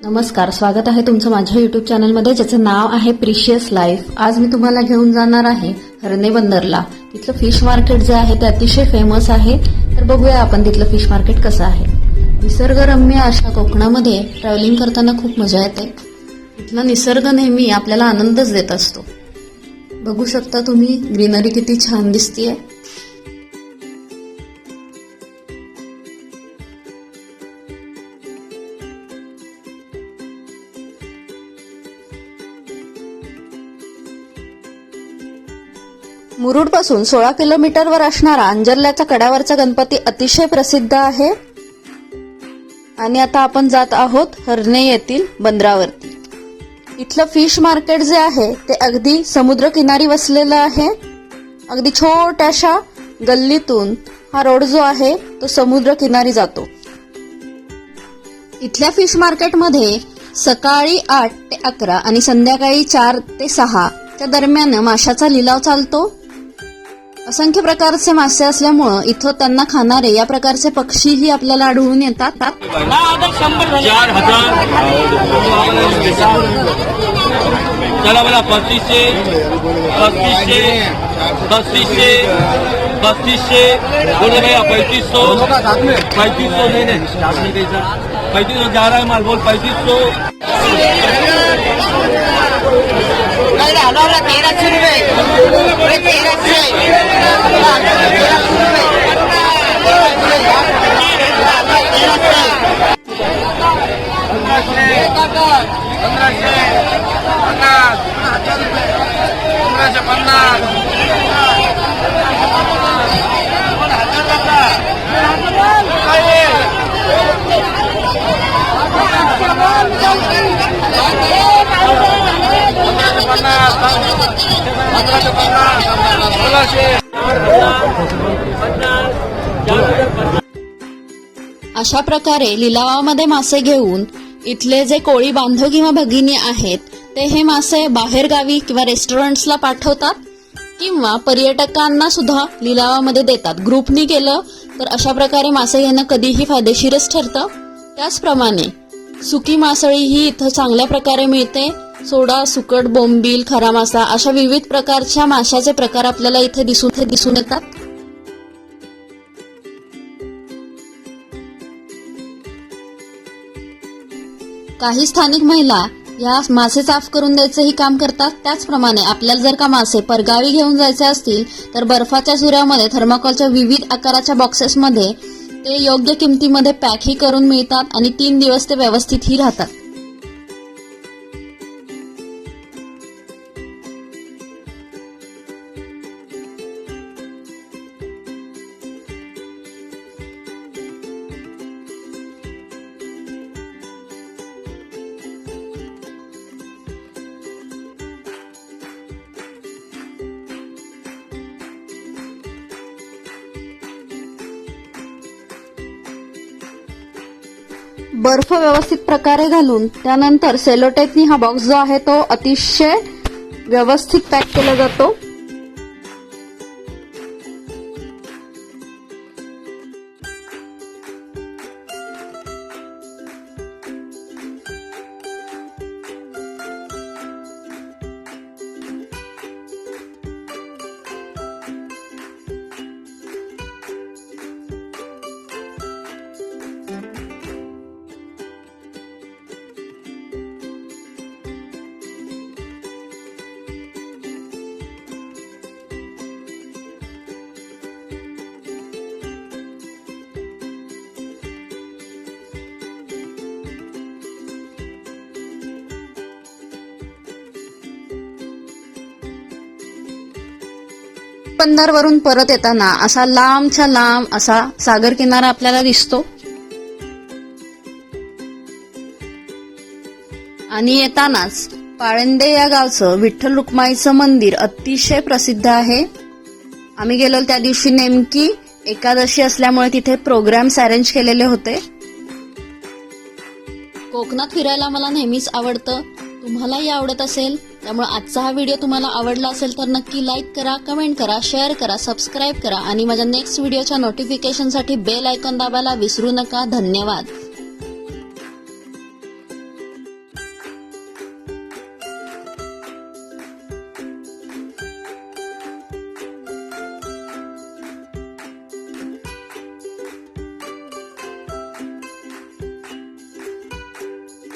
नमस्कार, स्वागत आहे तुमचं माझ्या यूट्यूब चॅनलमध्ये ज्याचं नाव आहे प्रिशियस लाईफ। आज मी तुम्हाला घेऊन जाणार आहे हरणे बंदरला। तिथलं फिश मार्केट जे आहे ते अतिशय फेमस आहे। तर बघूया आपण तिथलं फिश मार्केट कसं आहे। निसर्गरम्य अशा कोकणामध्ये ट्रॅव्हलिंग करताना खूप मजा येते। इथला निसर्ग नेहमी आपल्याला आनंदच देत असतो। बघू शकता तुम्ही ग्रीनरी किती छान दिसतेय। मुरुड पासून 16 किलोमीटरवर असणारा अंजर्ल्याच्या कड्यावरचा गणपती अतिशय प्रसिद्ध आहे। आणि आता आपण जात आहोत हरणे येथील बंदरावरती। इथलं फिश मार्केट जे आहे ते अगदी समुद्र किनारी वसलेलं आहे। अगदी छोट्याशा गल्लीतून हा रोड जो आहे तो समुद्र किनारी जातो। इथल्या फिश मार्केटमध्ये सकाळी 8 ते 11 आणि संध्याकाळी 4 ते 6 च्या दरम्यान माशाचा लिलाव चालतो। असंख्य प्रकारचे मासे असल्यामुळे इथं त्यांना खाणारे या प्रकारचे पक्षीही आपल्याला आढळून येतात। चला बोला 2500 बोलो भैया 3500 नहीं 3500 जा रहा है माल बोल 3500 अशा प्रकारे लिलावामध्ये मासे घेऊन इथले जे कोळी बांधव किंवा भगिनी आहेत ते हे मासे बाहेर गावी किंवा रेस्टॉरंट्सला पाठवतात किंवा पर्यटकांना सुद्धा लिलावामध्ये देतात। ग्रुपनी केलं तर अशा प्रकारे मासे घेणं कधीही फायदेशीरच ठरतं। त्याचप्रमाणे सुकी मासळी ही इथं चांगल्या प्रकारे मिळते। सोडा, सुकट, बोंबील, खरा मासा अशा विविध प्रकारच्या माशाचे प्रकार आपल्याला इथे दिसून येतात। काही स्थानिक महिला या मासे साफ करून द्यायचंही काम करतात। त्याचप्रमाणे आपल्याला जर का मासे परगावी घेऊन जायचे असतील तर बर्फाच्या झुऱ्यामध्ये थर्माकोलच्या विविध आकाराच्या बॉक्सेसमध्ये ते योग्य किमतीमध्ये पॅकही करून मिळतात आणि 3 दिवस ते व्यवस्थितही राहतात। बर्फ व्यवस्थित प्रकारे घालून त्यानंतर सेलोटेपनी हा बॉक्स जो आहे तो अतिशय व्यवस्थित पॅक केला जातो। बंदरवरून परत येताना असा लांबच्या लांब असा सागर किनारा आपल्याला दिसतो आणि येतानाच पाळंदे या गावचं विठ्ठल रुक्माईचं मंदिर अतिशय प्रसिद्ध आहे। आम्ही गेलो त्या दिवशी नेमकी एकादशी असल्यामुळे तिथे प्रोग्राम्स अरेंज केलेले होते। कोकणात फिरायला मला नेहमीच आवडतं, तुम्हालाही आवडत असेल। त्यामुळे आजचा हा व्हिडिओ तुम्हाला आवडला असेल तर नक्की लाईक करा, कमेंट करा, शेअर करा, सबस्क्राईब करा आणि माझ्या नेक्स्ट व्हिडिओच्या नोटिफिकेशनसाठी बेल आयकॉन दाबायला विसरू नका। धन्यवाद।